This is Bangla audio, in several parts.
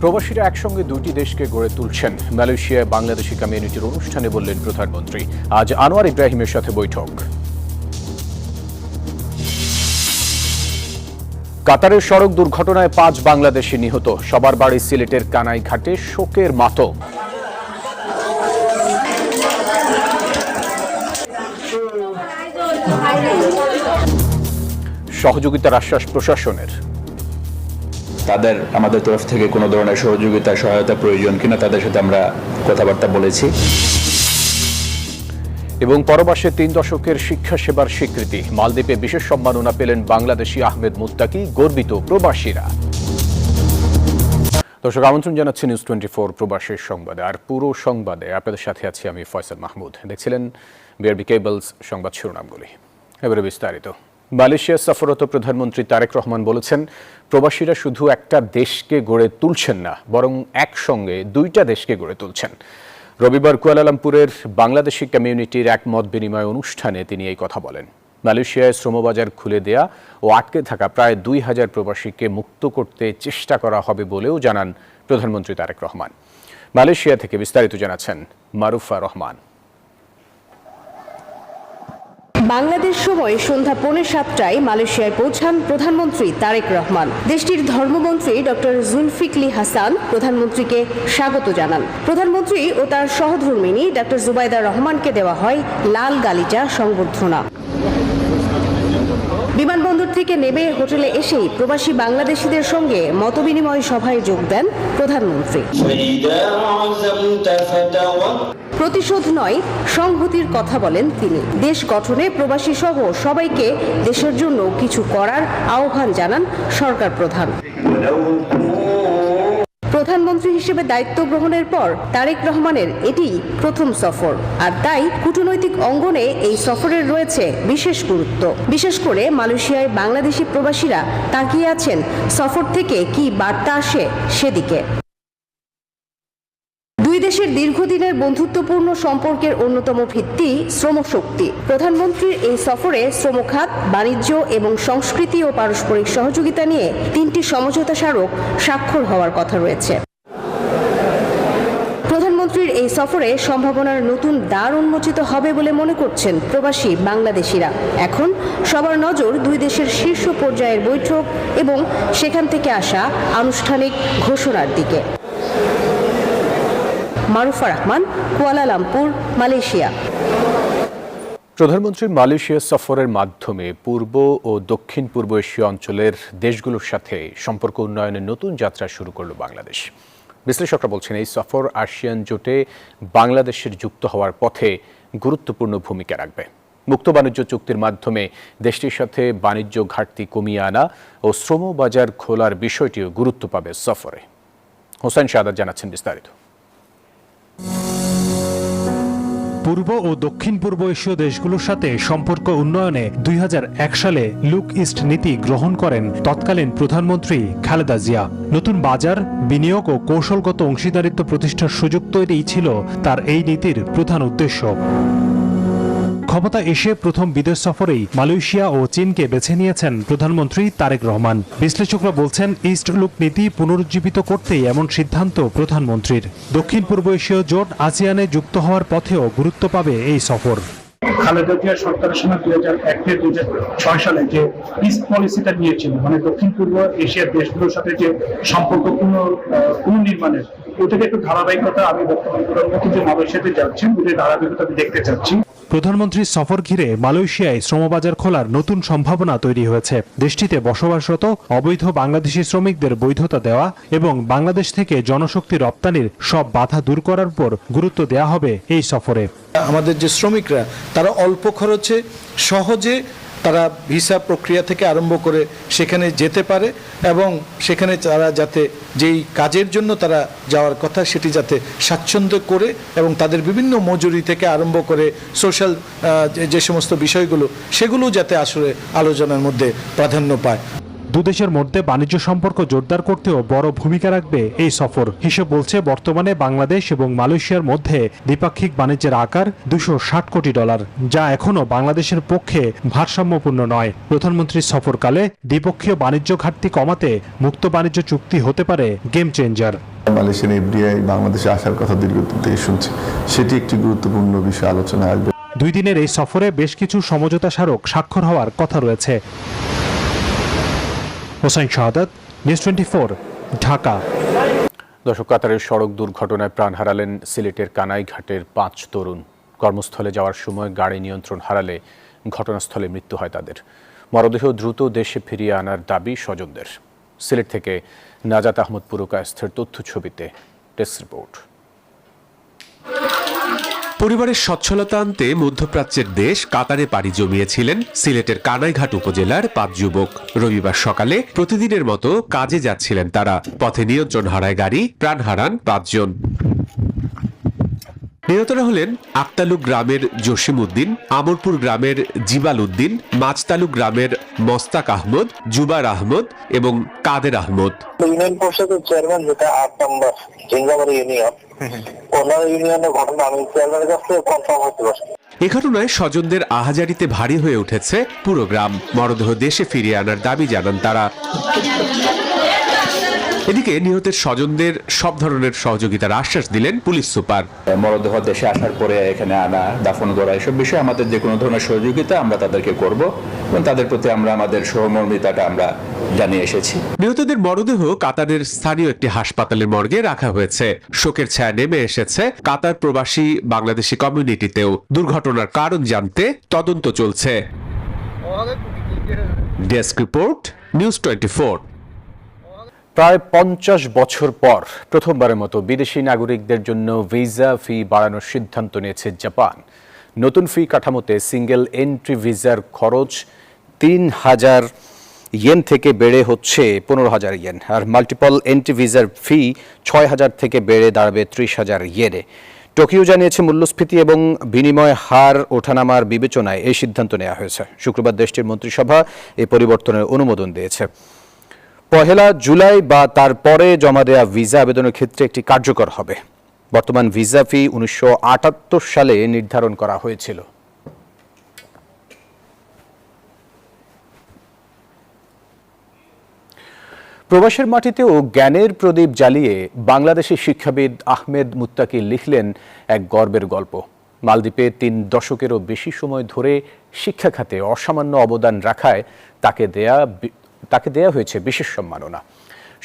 প্রবাসীরা একসঙ্গে দুটি দেশকে গড়ে তুলছেন। মালয়েশিয়ায় বাংলাদেশি কমিউনিটির অনুষ্ঠানে বললেন প্রধানমন্ত্রী। আজ আনোয়ার ইব্রাহিমের সাথে বৈঠক। কাতারের সড়ক দুর্ঘটনায় 5 বাংলাদেশি নিহত। সবার বাড়ি সিলেটের কানাইঘাটে শোকের মাতম। সহযোগিতার আশ্বাস প্রশাসনের। তাদের আমাদের তরফ থেকে কোনো ধরনের সহযোগিতা সহায়তা প্রয়োজন কিনা তাদের সাথে আমরা কথাবার্তা বলেছি। এবং পরবাসে 3 দশকের শিক্ষা সেবার স্বীকৃতি। মালদ্বীপে বিশেষ সম্মাননা পেলেন বাংলাদেশি আহমেদ মুত্তাকি। গর্বিত প্রবাসীরা। দর্শক, আমন্ত্রণ জানাচ্ছি নিউজ 24 প্রবাসীর সংবাদে। আর পুরো সংবাদে আপনাদের সাথে আছি আমি ফয়সাল মাহমুদ। দেখছিলেন বিআরবি কেবলস সংবাদ শিরোনামগুলি। এবারে বিস্তারিত। মালয়েশিয়া সফররত প্রধানমন্ত্রী তারেক রহমান বলেছেন, প্রবাসীরা শুধু একটা দেশকে গড়ে তুলছেন না, বরং একসঙ্গে 2টা দেশকে গড়ে তুলছেন। রবিবার কুয়ালালামপুরের বাংলাদেশি কমিউনিটির এক মত বিনিময় অনুষ্ঠানে তিনি এই কথা বলেন। মালয়েশিয়ায় শ্রমবাজার খুলে দেয়া ও আটকে থাকা প্রায় 2000 প্রবাসীকে মুক্ত করতে চেষ্টা করা হবে বলেও জানান প্রধানমন্ত্রী তারেক রহমান। মালয়েশিয়া থেকে বিস্তারিত জানাচ্ছেন মারুফা রহমান। বাংলাদেশ সময় সন্ধ্যা 6:45টায় মালয়েশিয়ায় পৌঁছান প্রধানমন্ত্রী তারেক রহমান। দেশটির ধর্মমন্ত্রী ডক্টর জুলফিকলি হাসান প্রধানমন্ত্রীকে স্বাগত জানান। প্রধানমন্ত্রী ও তার সহধর্মিণী ডক্টর জুবাইদা রহমানকে দেওয়া হয় লাল গালিচা সংবর্ধনা। বিমানবন্দর থেকে নেমে হোটেলে এসেই প্রবাসী বাংলাদেশিদের সঙ্গে মতবিনিময় সভায় যোগ দেন প্রধানমন্ত্রী। প্রতিশোধ নয়, সংহতির কথা বলেন তিনি। দেশ গঠনে প্রবাসী সহ সবাইকে দেশের জন্য কিছু করার আহ্বান জানান সরকার প্রধান। প্রধানমন্ত্রী হিসেবে দায়িত্ব গ্রহণের পর তারেক রহমানের এটি প্রথম সফর, আর তাই কূটনৈতিক অঙ্গনে এই সফরের রয়েছে বিশেষ গুরুত্ব। বিশেষ করে মালয়েশিয়ায় বাংলাদেশি প্রবাসীরা তাকিয়ে আছেন সফর থেকে কি বার্তা আসে সেদিকে। দুই দেশের দীর্ঘদিনের বন্ধুত্বপূর্ণ সম্পর্কের অন্যতম ভিত্তি শ্রমশক্তি। প্রধানমন্ত্রীর এই সফরে শ্রমখাত, বাণিজ্য এবং সংস্কৃতি ও পারস্পরিক সহযোগিতা নিয়ে 3টি সমঝোতা স্মারক স্বাক্ষর হওয়ার কথা রয়েছে। প্রধানমন্ত্রীর এই সফরে সম্ভাবনার নতুন দ্বার উন্মোচিত হবে বলে মনে করছেন প্রবাসী বাংলাদেশিরা। এখন সবার নজর দুই দেশের শীর্ষ পর্যায়ের বৈঠক এবং সেখান থেকে আসা আনুষ্ঠানিক ঘোষণার দিকে। Marufa Rahman, Kuala Lumpur, Malaysia. প্রধানমন্ত্রীর মালয়েশিয়া সফরের মাধ্যমে পূর্ব ও দক্ষিণ পূর্ব এশীয় অঞ্চলের দেশগুলোর সাথে সম্পর্ক উন্নয়নের নতুন যাত্রা শুরু করল বাংলাদেশ। বিশ্লেষকরা বলছেন, এই সফর আসিয়ান জোটে বাংলাদেশের যুক্ত হওয়ার পথে গুরুত্বপূর্ণ ভূমিকা রাখবে। মুক্ত বাণিজ্য চুক্তির মাধ্যমে দেশটির সাথে বাণিজ্য ঘাটতি কমিয়ে আনা ও শ্রম বাজার খোলার বিষয়টিও গুরুত্ব পাবে সফরে। হোসেন শাহাদাত জানাচ্ছেন বিস্তারিত। পূর্ব ও দক্ষিণ পূর্ব এশীয় দেশগুলোর সাথে সম্পর্ক উন্নয়নে 2001 সালে লুক ইস্ট নীতি গ্রহণ করেন তৎকালীন প্রধানমন্ত্রী খালেদা জিয়া। নতুন বাজার, বিনিয়োগ ও কৌশলগত অংশীদারিত্ব প্রতিষ্ঠার সুযোগ তৈরিই ছিল তার এই নীতির প্রধান উদ্দেশ্য। ক্ষমতা এসে প্রথম বিদেশ সফরেই মালয়েশিয়া ও চীনকে বেছে নিয়েছেন প্রধানমন্ত্রী তারেক রহমান। বিশ্লেষকরা বলছেন, ইস্ট লুক নীতি পুনরুজ্জীবিত করতেই এমন সিদ্ধান্ত প্রধানমন্ত্রীর। দক্ষিণ পূর্ব এশীয় জোট আসিয়ানে যুক্ত হওয়ার পথেও গুরুত্ব পাবে এই সফর। খালেদা জিয়া সরকারের সময় 2001 থেকে 2006 সালে যে ইস্ট পলিসিটা নিয়েছিল, মানে দক্ষিণ পূর্ব এশিয়ার দেশগুলোর সাথে যে সম্পর্ক পুনর্নির্মাণের, ওটাকে একটু ধারাবাহিকতা আমি বর্তমান প্রধানমন্ত্রী যে মালয়েশিয়াতে যাচ্ছেন ওদের ধারাবাহিকতা আমি দেখতে চাচ্ছি। প্রধানমন্ত্রীর সফর ঘিরে মালয়েশিয়ায় শ্রমবাজার খোলার নতুন সম্ভাবনা তৈরি হয়েছে। দেশটিতে বসবাসরত অবৈধ বাংলাদেশি শ্রমিকদের বৈধতা দেওয়া এবং বাংলাদেশ থেকে জনশক্তি রপ্তানির সব বাধা দূর করার উপর গুরুত্ব দেওয়া হবে এই সফরে। আমাদের যে শ্রমিকরা তারা অল্প খরচে সহজে তারা ভিসা প্রক্রিয়া থেকে আরম্ভ করে সেখানে যেতে পারে এবং সেখানে তারা যাতে যেই কাজের জন্য তারা যাওয়ার কথা সেটি যাতে স্বাচ্ছন্দ্য করে এবং তাদের বিভিন্ন মজুরি থেকে আরম্ভ করে সোশ্যাল যে সমস্ত বিষয়গুলো সেগুলো যাতে আসলে আলোচনার মধ্যে প্রাধান্য পায়। দুদেশের মধ্যে বাণিজ্য সম্পর্ক জোরদার করতেও বড় ভূমিকা রাখবে এই সফর। হিসেব বলছে বর্তমানে বাংলাদেশ এবং মালয়েশিয়ার মধ্যে দ্বিপাক্ষিক বাণিজ্যের আকার $260 কোটি, যা এখনো বাংলাদেশের পক্ষে ভারসাম্যপূর্ণ নয়। প্রধানমন্ত্রীর সফরকালে দ্বিপক্ষীয় বাণিজ্য ঘাটতি কমাতে মুক্ত বাণিজ্য চুক্তি হতে পারে গেম চেঞ্জার। মালয়েশিয়ান এফডিআই বাংলাদেশে আসার কথা দীর্ঘদিন থেকে শুনছি, সেটি একটি গুরুত্বপূর্ণ বিষয় আলোচনায় আসবে। 2 দিনের এই সফরে বেশ কিছু সমঝোতা স্মারক স্বাক্ষর হওয়ার কথা রয়েছে। হোসেন শাহাদাত, নিউজ 24, ঢাকা। দর্শক, কাতারের সড়ক দুর্ঘটনায় প্রাণ হারালেন সিলেটের কানাইঘাটের 5 তরুণ। কর্মস্থলে যাওয়ার সময় গাড়ি নিয়ন্ত্রণ হারালে ঘটনাস্থলে মৃত্যু হয় তাদের। মরদেহ দ্রুত দেশে ফিরিয়ে আনার দাবি স্বজনদের। সিলেট থেকে নাজাত আহমদ পুরকায়স্থের তথ্য ছবিতে ডেস্ক রিপোর্ট। পরিবারের সচ্ছলতা আনতে মধ্যপ্রাচ্যের দেশ কাতারে পাড়ি জমিয়েছিলেন সিলেটের কানাইঘাট উপজেলার 5 যুবক। রবিবার সকালে প্রতিদিনের মতো কাজে যাচ্ছিলেন তারা। পথে নিয়ন্ত্রণ হারায় গাড়ি, প্রাণ হারান 5 জন। নিহতরা হলেন আক্তালু গ্রামের জসিম উদ্দিন, আমরপুর গ্রামের জিবাল উদ্দিন, মাছতালু গ্রামের মস্তাক আহমদ, জুবার আহমদ এবং কাদের আহমদ। ইউনিয়ন পরিষদের চেয়ারম্যান, যেটা 8 নম্বর জিঙ্গাবাড়ি ইউনিয়ন, ওনার ইউনিয়নের ঘটনা আমি চেয়ারম্যানের কাছ থেকে কনফার্ম হতে পারছি। এ ঘটনায় স্বজনদের আহাজারিতে ভারী হয়ে উঠেছে পুরো গ্রাম। মরদেহ দেশে ফিরিয়ে আনার দাবি জানান তারা। এদিকে নিহতের স্বজনদের সব ধরনের সহযোগিতার আশ্বাস দিলেন পুলিশ সুপার। মরদেহ দেশে আসার পরে এখানে আনা, দাফন করা, এসব বিষয়ে আমাদের যে কোনো ধরনের সহযোগিতা আমরা তাদেরকে করব এবং তাদের প্রতি আমরা আমাদের সহমর্মিতাটা আমরা জানিয়ে এসেছি। নিহতদের মরদেহ কাতারের স্থানীয় একটি হাসপাতালের মর্গে রাখা হয়েছে। শোকের ছায়া নেমে এসেছে কাতার প্রবাসী বাংলাদেশি কমিউনিটিতেও। দুর্ঘটনার কারণ জানতে তদন্ত চলছে। Desk report, news 24। প্রায় 50 বছর পর প্রথমবারের মতো বিদেশি নাগরিকদের জন্য ভিসা ফি বাড়ানোর সিদ্ধান্ত নিয়েছে জাপান। নতুন ফি কাঠামোতে সিঙ্গেল এন্ট্রি ভিসার খরচ 3000 ইয়েন থেকে বেড়ে হচ্ছে 15000 ইয়েন, আর মাল্টিপল এন্ট্রি ভিসার ফি 6000 থেকে বেড়ে দাঁড়াবে 30000 ইয়েনে। টোকিও জানিয়েছে মূল্যস্ফীতি এবং বিনিময় হার ওঠানামার বিবেচনায় এই সিদ্ধান্ত নেওয়া হয়েছে। শুক্রবার দেশটির মন্ত্রিসভা এই পরিবর্তনের অনুমোদন দিয়েছে। 1 জুলাই বা তারপরে জমা দেওয়া ভিসা আবেদনের ক্ষেত্রে একটি কার্যকর হবে। বর্তমান ভিসা ফি 1978 সালে নির্ধারণ করা হয়েছিল। প্রবাসের মাটিতেও জ্ঞানের প্রদীপ জ্বালিয়ে বাংলাদেশি শিক্ষাবিদ আহমেদ মুত্তাকি লিখলেন এক গর্বের গল্প। মালদ্বীপে 3 দশকেরও বেশি সময় ধরে শিক্ষা খাতে অসামান্য অবদান রাখায় তাকে দেয়া হয়েছে বিশেষ সম্মাননা।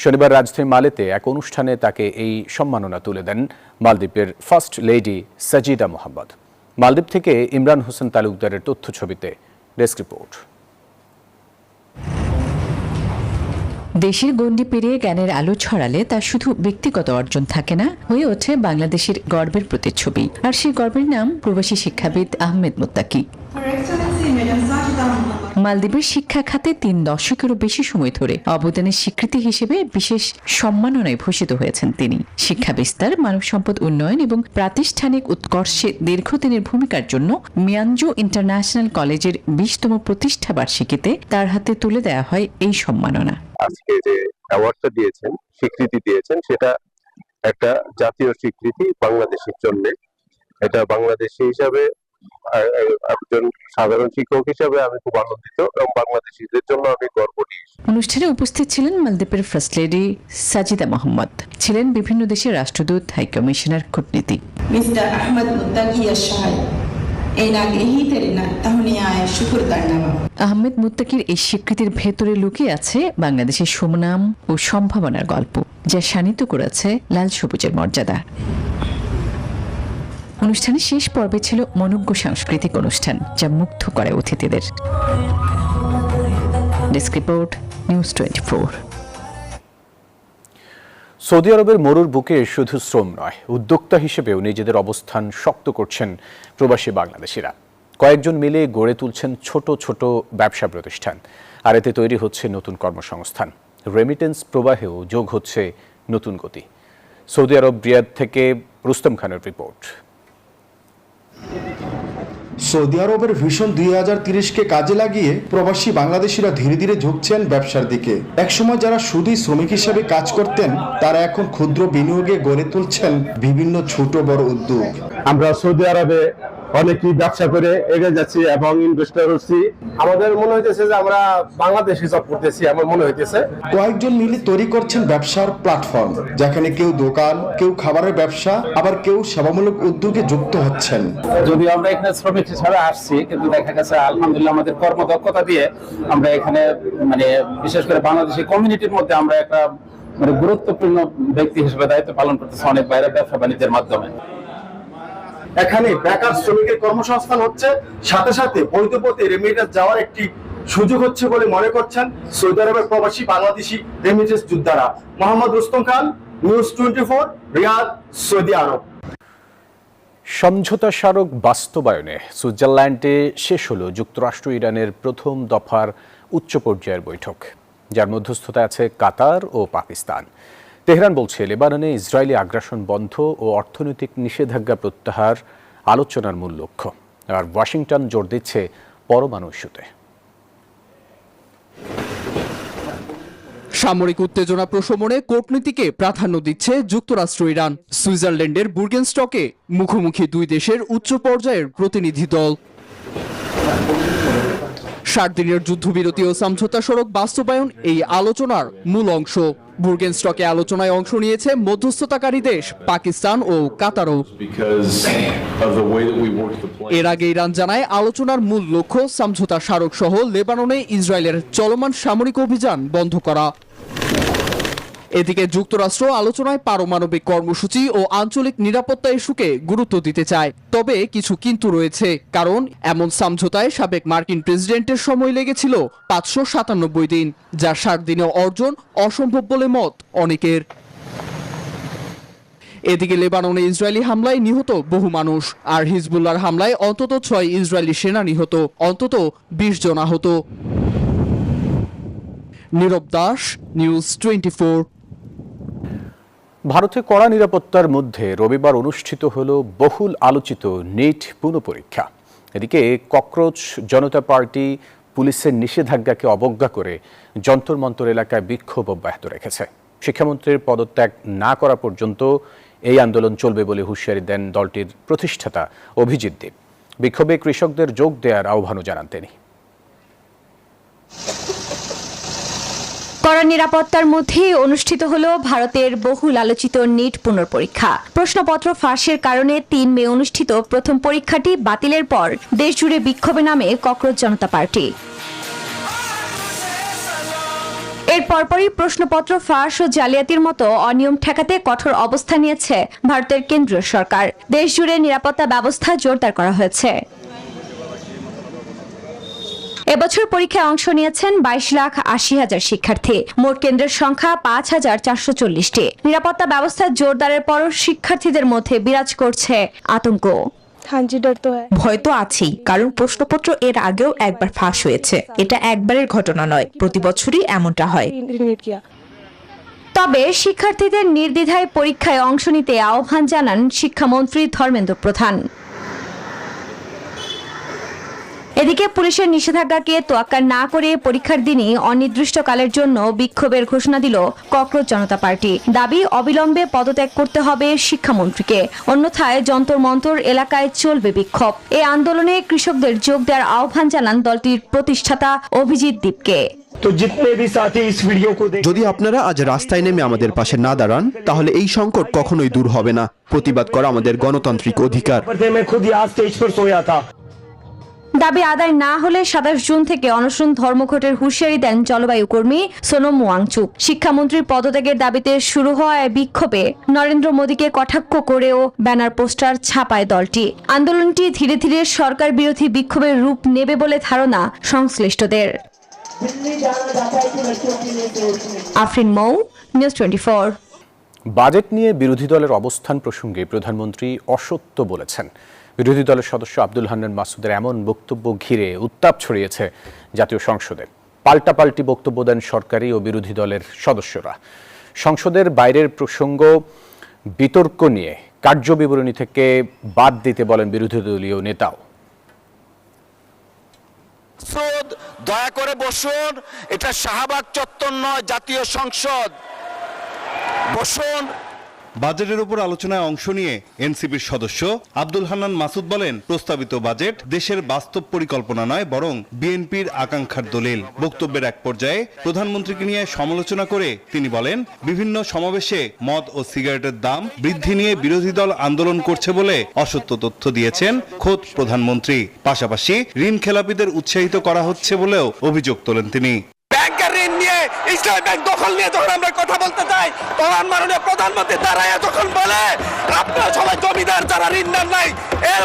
শনিবার রাজধানী মালেতে এক অনুষ্ঠানে তাকে এই সম্মাননা তুলে দেন মালদ্বীপের ফার্স্ট লেডি সাজিদা মোহাম্মদ। মালদ্বীপ থেকে ইমরান হোসেন তালুকদারের তথ্য ছবিতে ডেস্ক রিপোর্ট। দেশের গণ্ডি পেরিয়ে জ্ঞানের আলো ছড়ালে তা শুধু ব্যক্তিগত অর্জন থাকে না, হয়ে ওঠে বাংলাদেশের গর্বের প্রতিচ্ছবি। আর সেই গর্বের নাম প্রবাসী শিক্ষাবিদ আহমেদ মুত্তাকি। মালদ্বীপের শিক্ষা খাতে 3 দশকেরও বেশি সময় ধরে অবদানের স্বীকৃতি হিসেবে বিশেষ সম্মাননায় ভূষিত হয়েছেন তিনি। শিক্ষা বিস্তার, মানব সম্পদ উন্নয়ন এবং প্রাতিষ্ঠানিক উৎকর্ষে দীর্ঘদিনের ভূমিকার জন্য মিয়ানজু ইন্টারন্যাশনাল কলেজের 20তম প্রতিষ্ঠা বার্ষিকীতে তার হাতে তুলে দেওয়া হয় এই সম্মাননা। আজকে যে অ্যাওয়ার্ডটা দিয়েছেন, স্বীকৃতি দিয়েছেন, সেটা একটা জাতীয় স্বীকৃতি বাংলাদেশের জন্য। এটা বাংলাদেশি হিসাবে, একজন সাধারণ শিক্ষক হিসাবে আমি খুব আনন্দিত এবং বাংলাদেশিদের জন্য আমি গর্ব নিই। অনুষ্ঠানে উপস্থিত ছিলেন মালদ্বীপের ফার্স্ট লেডি সাজিদা মোহাম্মদ, ছিলেন বিভিন্ন দেশের রাষ্ট্রদূত, হাই কমিশনার, কূটনীতিক। মিস্টার আহমেদ মুত্তাকি আহমেদ মুত্তাকির এই স্বীকৃতির ভেতরে লুকিয়ে আছে বাংলাদেশের সুনাম ও সম্ভাবনার গল্প, যা শানিত করেছে লাল সবুজের মর্যাদা। অনুষ্ঠানের শেষ পর্বে ছিল মনোজ্ঞ সাংস্কৃতিক অনুষ্ঠান, যা মুগ্ধ করে অতিথিদের। Desk report, news 24। সৌদি আরবের মরুর বুকে শুধু শ্রম নয়, উদ্যোক্তা হিসেবেও নিজেদের অবস্থান শক্ত করছেন প্রবাসী বাংলাদেশিরা। কয়েকজন মিলে গড়ে তুলছেন ছোট ছোট ব্যবসা প্রতিষ্ঠান, আর এতে তৈরি হচ্ছে নতুন কর্মসংস্থান। রেমিটেন্স প্রবাহেও যোগ হচ্ছে নতুন গতি। সৌদি আরব রিয়াদ থেকে রুস্তম খানের রিপোর্ট। সৌদি আরবের ভিশন 2030কে কাজে লাগিয়ে প্রবাসী বাংলাদেশিরা ধীরে ধীরে ঝুঁকছেন ব্যবসার দিকে। একসময় যারা শুধুই শ্রমিক হিসেবে কাজ করতেন, তারা এখন ক্ষুদ্র বিনিয়োগে গড়ে তুলছেন বিভিন্ন ছোট বড় উদ্যোগ। আমরা সৌদি আরবে অনেকই ব্যবসা করে এগিয়ে যাচ্ছি এবং ইনভেস্টর হচ্ছি। আমাদের মনে হইতেছে যে আমরা বাংলাদেশে জব করতেছি, আমার মনে হইতেছে। কয়েকজন মিলে তৈরি করছেন ব্যবসার প্ল্যাটফর্ম, যেখানে কেউ দোকান, কেউ খাবারের ব্যবসা, আবার কেউ সেবামূলক উদ্যোগে যুক্ত হচ্ছেন। যদিও আমরা এখানে শ্রমিক হিসাবে আসছি, কিন্তু দেখা গেছে আলহামদুলিল্লাহ আমাদের কর্মদক্ষতা দিয়ে আমরা এখানে বিশেষ করে বাংলাদেশি কমিউনিটির মধ্যে আমরা একটা গুরুত্বপূর্ণ ব্যক্তি হিসেবে দায়িত্ব পালন করতেছি অনেক বাইরে ব্যবসা বাণিজ্যের মাধ্যমে। এখানে বেকার শ্রমিকের কর্মসংস্থান হচ্ছে, সাথে সাথে বৈধ পথে রেমিটেন্স যাওয়ার একটি সুযোগ হচ্ছে বলে মনে করছেন সৌদি আরবের প্রবাসী বাংলাদেশি রেমিটেন্স যোদ্ধারা। মোহাম্মদ রুস্তম খান, নিউজ 24, রিয়াদ, সৌদি আরব। সমঝোতা স্মারক বাস্তবায়নে সুইজারল্যান্ডে শেষ হলো যুক্তরাষ্ট্র ইরানের প্রথম দফার উচ্চ পর্যায়ের বৈঠক, যার মধ্যস্থতা আছে কাতার ও পাকিস্তান। তেহরান বলছে লেবাননে ইসরায়েলি আগ্রাসন বন্ধ ও অর্থনৈতিক নিষেধাজ্ঞা প্রত্যাহার আলোচনার মূল লক্ষ্য, আর ওয়াশিংটন জোর দিচ্ছে পরমাণু ইস্যুতে। সামরিক উত্তেজনা প্রশমনে কূটনীতিকে প্রাধান্য দিচ্ছে যুক্তরাষ্ট্র ইরান। সুইজারল্যান্ডের বুর্গেনস্টকে মুখোমুখি দুই দেশের উচ্চ পর্যায়ের প্রতিনিধি দল। 60 দিনের যুদ্ধবিরতি ও সমঝোতা সড়ক বাস্তবায়ন এই আলোচনার মূল অংশ। বুর্গেনস্টকে আলোচনায় অংশ নিয়েছে মধ্যস্থতাকারী দেশ পাকিস্তান ও কাতারও। এর আগে ইরান জানায় আলোচনার মূল লক্ষ্য সমঝোতা স্মারক সহ লেবাননে ইসরায়েলের চলমান সামরিক অভিযান বন্ধ করা। এদিকে যুক্তরাষ্ট্র আলোচনায় পারমাণবিক কর্মসূচি ও আঞ্চলিক নিরাপত্তা ইস্যুকে গুরুত্ব দিতে চায়, তবে কিছু কিন্তু রয়েছে। কারণ এমন সমঝোতায় সাবেক মার্কিন প্রেসিডেন্টের সময় লেগেছিল 597 দিন, যা 60 দিনে অর্জন অসম্ভব বলে মত অনেকের। এদিকে লেবাননে ইসরায়েলি হামলায় নিহত বহু মানুষ, আর হিজবুল্লাহর হামলায় অন্তত 6 ইসরায়েলি সেনা নিহত, অন্তত 20 জন আহত। নীরব দাস, নিউজ 24। ভারতে কড়া নিরাপত্তার মধ্যে রবিবার অনুষ্ঠিত হল বহুল আলোচিত নিট পুনঃপরীক্ষা। এদিকে ককরোচ জনতা পার্টি পুলিশের নিষেধাজ্ঞাকে অবজ্ঞা করে যন্তর মন্তর এলাকায় বিক্ষোভ অব্যাহত রেখেছে। শিক্ষামন্ত্রীর পদত্যাগ না করা পর্যন্ত এই আন্দোলন চলবে বলে হুঁশিয়ারি দেন দলটির প্রতিষ্ঠাতা অভিজিৎ দেব। বিক্ষোভে কৃষকদের যোগ দেওয়ার আহ্বানও জানান তিনি। কড়া নিরাপত্তার মধ্যে অনুষ্ঠিত হলো ভারতের বহুল আলোচিত নিট পুনর্পরীক্ষা। প্রশ্নপত্র ফাঁসের কারণে 3 মে অনুষ্ঠিত প্রথম পরীক্ষাটি বাতিলের পর দেশজুড়ে বিক্ষোভে নামে ককরোচ জনতা পার্টি। এর পরপরই প্রশ্নপত্র ফাঁস ও জালিয়াতির মতো অনিয়ম ঠেকাতে কঠোর অবস্থান নিয়েছে ভারতের কেন্দ্রীয় সরকার। দেশজুড়ে নিরাপত্তা ব্যবস্থা জোরদার করা হয়েছে। এবছর পরীক্ষায় অংশ নিয়েছেন 22,80,000 শিক্ষার্থী। মোট কেন্দ্রের সংখ্যা 5,440টি। নিরাপত্তা ব্যবস্থা জোরদারের পরও শিক্ষার্থীদের মধ্যে বিরাজ করছে আতঙ্ক। ভয় তো আছেই, কারণ প্রশ্নপত্র এর আগেও একবার ফাঁস হয়েছে। এটা একবারের ঘটনা নয়, প্রতি বছরই এমনটা হয়। তবে শিক্ষার্থীদের নির্দ্বিধায় পরীক্ষায় অংশ নিতে আহ্বান জানান শিক্ষামন্ত্রী ধর্মেন্দ্র প্রধান। এদিকে পুলিশের নিষেধাজ্ঞাকে তোয়াক্কা না করে পরীক্ষার দিনই অনির্দিষ্টকালের জন্য বিক্ষোভের ঘোষণা দিল ককরোচ জনতা পার্টি। দাবি অবিলম্বে পদত্যাগ করতে হবে শিক্ষামন্ত্রীকে, অন্যথায় যন্তর মন্তর এলাকায় চলবে বিক্ষোভ। এই আন্দোলনে কৃষকদের যোগ দেওয়ার আহ্বান জানান দলটির প্রতিষ্ঠাতা অভিজিৎ দীপকে। যদি আপনারা আজ রাস্তায় নেমে আমাদের পাশে না দাঁড়ান, তাহলে এই সংকট কখনোই দূর হবে না। প্রতিবাদ করা আমাদের গণতান্ত্রিক অধিকার। দাবি আদায় না হলে 27 জুন থেকে অনশন ধর্মঘটের হুঁশিয়ারি দেন জলবায়ু কর্মী সোনম ওয়াংচুক। শিক্ষামন্ত্রীর পদত্যাগের দাবিতে শুরু হওয়া বিক্ষোভে নরেন্দ্র মোদীকে কটাক্ষ করেও ব্যানার পোস্টার ছাপায় দলটি। আন্দোলনটি ধীরে ধীরে সরকার বিরোধী বিক্ষোভের রূপ নেবে বলে ধারণা সংশ্লিষ্টদের। আফরিন মৌ, নিউজ 24। বাজেট নিয়ে বিরোধী দলের অবস্থান প্রসঙ্গে প্রধানমন্ত্রী অসত্য বলেছেন। বিরোধী দলের সদস্য আব্দুল হান্নান মাসুদের এমন বক্তব্য ঘিরে উত্তাপ ছড়িয়েছে জাতীয় সংসদে। পাল্টাপাল্টি বক্তব্য দেন সরকারি ও বিরোধী দলের সদস্যরা। সংসদের বাইরের প্রসঙ্গ বিতর্ক নিয়ে কার্যবিবরণী থেকে বাদ দিতে বলেন বিরোধী দলীয় নেতাও। মাসুদ দয়া করে বসুন, এটা শাহবাগ চত্বর নয়, জাতীয় সংসদ। বসুন। বাজেটের উপর আলোচনায় অংশ নিয়ে এনসিপির সদস্য আব্দুল হান্নান মাসুদ বলেন, প্রস্তাবিত বাজেট দেশের বাস্তব পরিকল্পনা নয়, বরং বিএনপির আকাঙ্ক্ষার দলিল। বক্তব্যের এক পর্যায়ে প্রধানমন্ত্রীকে নিয়ে সমালোচনা করে তিনি বলেন, বিভিন্ন সমাবেশে মদ ও সিগারেটের দাম বৃদ্ধি নিয়ে বিরোধী দল আন্দোলন করছে বলে অসত্য তথ্য দিয়েছেন খোদ প্রধানমন্ত্রী। পাশাপাশি ঋণ খেলাপিদের উৎসাহিত করা হচ্ছে বলেও অভিযোগ তোলেন তিনি। ব্যাংকের ঋণ নিয়ে, ইসলামী ব্যাংক দখল নিয়ে যখন আমরা কথা বলতে চাই, তখন মাননীয় প্রধানমন্ত্রী দাঁড়ায় যখন বলে আপনারা সবাই জমিদার, যারা ঋণ নেন নাই, এর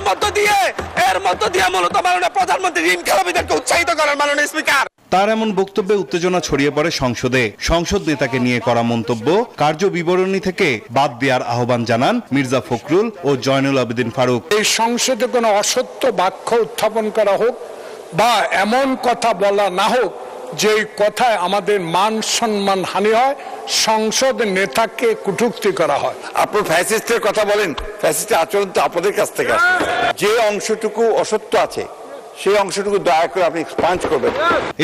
মধ্য দিয়ে মূলত মাননীয় প্রধানমন্ত্রী ঋণ খেলাপিদেরকে উৎসাহিত করেন। মাননীয় স্পিকার, তার এমন বক্তব্যে উত্তেজনা ছড়িয়ে পড়ে সংসদে। সংসদ নেতাকে নিয়ে করা মন্তব্য কার্য বিবরণী থেকে বাদ দেওয়ার আহ্বান জানান মির্জা ফখরুল ও জয়নুল আবেদিন ফারুক। এই সংসদে কোনো অসত্য বাক্য উত্থাপন করা হোক বা এমন কথা বলা না হোক যে কথায় আমাদের মান সম্মান হানি হয়, সংসদ নেতাকে কটূক্তি করা হয়। আপনি ফ্যাসিস্টের কথা বলেন, ফ্যাসিস্টের আচরণ তো আপনাদের কাছ থেকে আসে। যে অংশটুকু অসত্য আছে সেই অংশটুকু দয়া করে আপনি এক্সপান্ড করবেন।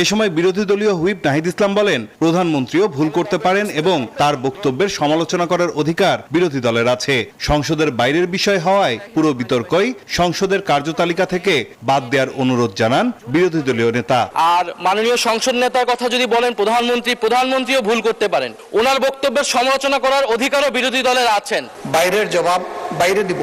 এ সময় বিরোধী দলীয় হুইপ নাহিদ ইসলাম বলেন, প্রধানমন্ত্রীও ভুল করতে পারেন এবং তার বক্তব্যের সমালোচনা করার অধিকার বিরোধী দলের আছে। সংসদের বাইরের বিষয় হওয়ায় পুরো বিতর্কই সংসদের কার্যতালিকা থেকে বাদ দেওয়ার অনুরোধ জানান বিরোধী দলীয় নেতা। আর মাননীয় সংসদ নেতার কথা যদি বলেন প্রধানমন্ত্রীও ভুল করতে পারেন, ওনার বক্তব্যের সমালোচনা করার অধিকারও বিরোধী দলের আছেন। বাইরের জবাব বাইরে দিব,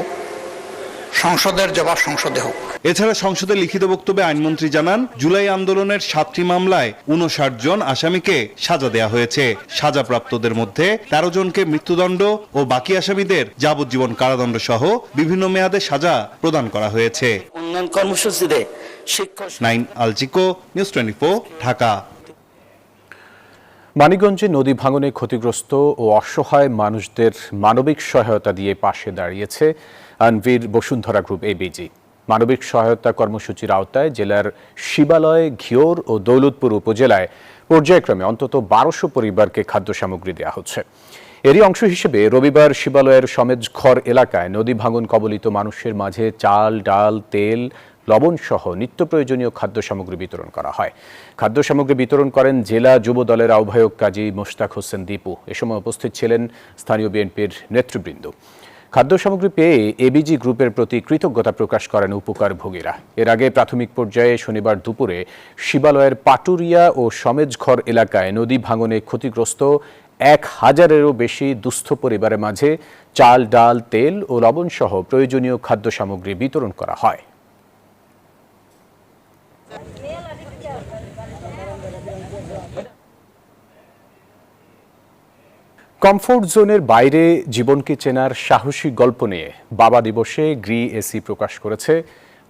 সংসদের জবাব সংসদে হোক। এছাড়া সংসদে লিখিত বক্তব্যে আইনমন্ত্রী জানান, জুলাই আন্দোলনের 7টি মামলায় 59 জন আসামিকে সাজা দেয়া হয়েছে। সাজাপ্রাপ্তদের মধ্যে 13 জনকে মৃত্যুদণ্ড ও বাকি আসামিদের যাবজ্জীবন কারাদণ্ড সহ বিভিন্ন মেয়াদে সাজা প্রদান করা হয়েছে। উন্নয়ন কর্মসূচিতে শিক্ষক নাইন আলচিকো, নিউজ 24, ঢাকা। মানিকগঞ্জে নদী ভাঙনে ক্ষতিগ্রস্ত ও অসহায় মানুষদের মানবিক সহায়তা দিয়ে পাশে দাঁড়িয়েছে আনভির বসুন্ধরা গ্রুপ এবিজি। মানবিক সহায়তা কর্মসূচির আওতায় জেলার শিবালয়, ঘিওর ও দৌলতপুর উপজেলায় পর্যায়ক্রমে অন্তত 1200 পরিবারকে খাদ্য সামগ্রী দেওয়া হচ্ছে। এরই অংশ হিসেবে রবিবার শিবালয়ের সমেজঘর এলাকায় নদী ভাঙন কবলিত মানুষের মাঝে চাল, ডাল, তেল, লবণ সহ নিত্য প্রয়োজনীয় খাদ্য সামগ্রী বিতরণ করা হয়। খাদ্য সামগ্রী বিতরণ করেন জেলা যুব দলের আহ্বায়ক কাজী মোশতাক হোসেন দীপু। এ সময় উপস্থিত ছিলেন স্থানীয় বিএনপির নেতৃবৃন্দ। খাদ্য সামগ্রী পেয়ে এবিজি গ্রুপের প্রতি কৃতজ্ঞতা প্রকাশ করেন উপকারভোগীরা। এর আগে প্রাথমিক পর্যায়ে শনিবার দুপুরে শিবালয়ের পাটুরিয়া ও সমেজঘর এলাকায় নদী ভাঙনে ক্ষতিগ্রস্ত 1000-এরও বেশি দুস্থ পরিবারের মাঝে চাল, ডাল, তেল ও লবণ সহ প্রয়োজনীয় খাদ্য সামগ্রী বিতরণ করা হয়। কমফোর্ট জোনের বাইরে জীবনকে চেনার সাহসী গল্প নিয়ে বাবা দিবসে গ্রি-এসি প্রকাশ করেছে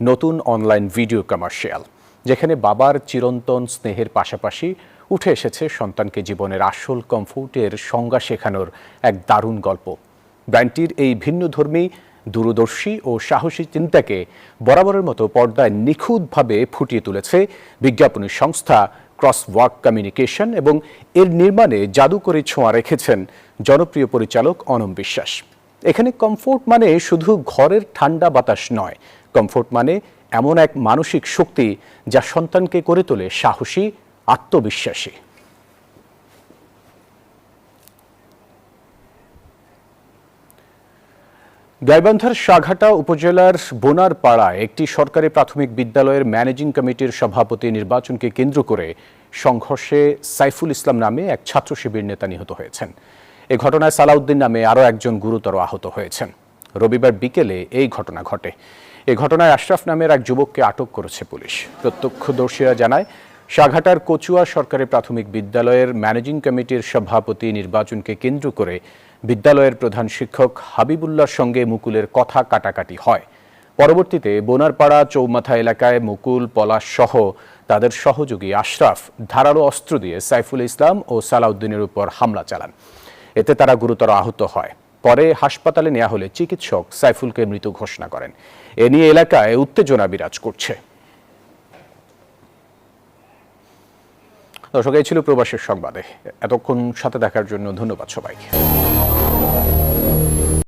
নতুন অনলাইন ভিডিও কমার্শিয়াল, যেখানে বাবার চিরন্তন স্নেহের পাশাপাশি উঠে এসেছে সন্তানকে জীবনের আসল কমফোর্টের সংজ্ঞা শেখানোর এক দারুণ গল্প। ব্র্যান্ডটির এই ভিন্নধর্মী, দূরদর্শী ও সাহসী চিন্তাকে বরাবরের মতো পর্দায় নিখুঁতভাবে ফুটিয়ে তুলেছে বিজ্ঞাপনী সংস্থা ক্রসওয়াক কমিউনিকেশন এবং এর নির্মাণে জাদুকরী ছোঁয়া রেখেছেন জনপ্রিয় পরিচালক অনম বিশ্বাস। এখানে কমফোর্ট মানে শুধু ঘরের ঠান্ডা বাতাস নয়, কমফোর্ট মানে এমন এক মানসিক শক্তি যা সন্তানকে করে তোলে সাহসী, আত্মবিশ্বাসী। গাইবান্ধার সাঘাটা উপজেলার বোনারপাড়ায় একটি সরকারি প্রাথমিক বিদ্যালয়ের ম্যানেজিং কমিটির সভাপতি নির্বাচনকে কেন্দ্র করে সংঘর্ষে সাইফুল ইসলাম নামে এক ছাত্র শিবির নেতা নিহত হয়েছেন। এ ঘটনায় সালাউদ্দিন নামে আরও একজন গুরুতর আহত হয়েছেন। রবিবার বিকেলে এই ঘটনা ঘটে। এ ঘটনায় আশরাফ নামের এক যুবককে আটক করেছে পুলিশ। প্রত্যক্ষদর্শীরা জানায়, সাঘাটার কচুয়া সরকারি প্রাথমিক বিদ্যালয়ের ম্যানেজিং কমিটির সভাপতি নির্বাচনকে কেন্দ্র করে বিদ্যালয়ের প্রধান শিক্ষক হাবিবুল্লাহর সঙ্গে মুকুলের কথা কাটাকাটি হয়। পরবর্তীতে বোনারপাড়া চৌমাথা এলাকায় মুকুল, পলাশ সহ তাদের সহযোগী আশরাফ ধারালো অস্ত্র দিয়ে সাইফুল ইসলাম ও সালাউদ্দিনের উপর হামলা চালান। এতে তারা গুরুতর আহত হয়। পরে হাসপাতালে নেওয়া হলে চিকিৎসক সাইফুলকে মৃত ঘোষণা করেন। এ নিয়ে এলাকায় উত্তেজনা বিরাজ করছে। দর্শক, এই ছিল প্রবাসের সংবাদে। এতক্ষণ সাথে দেখার জন্য ধন্যবাদ সবাইকে।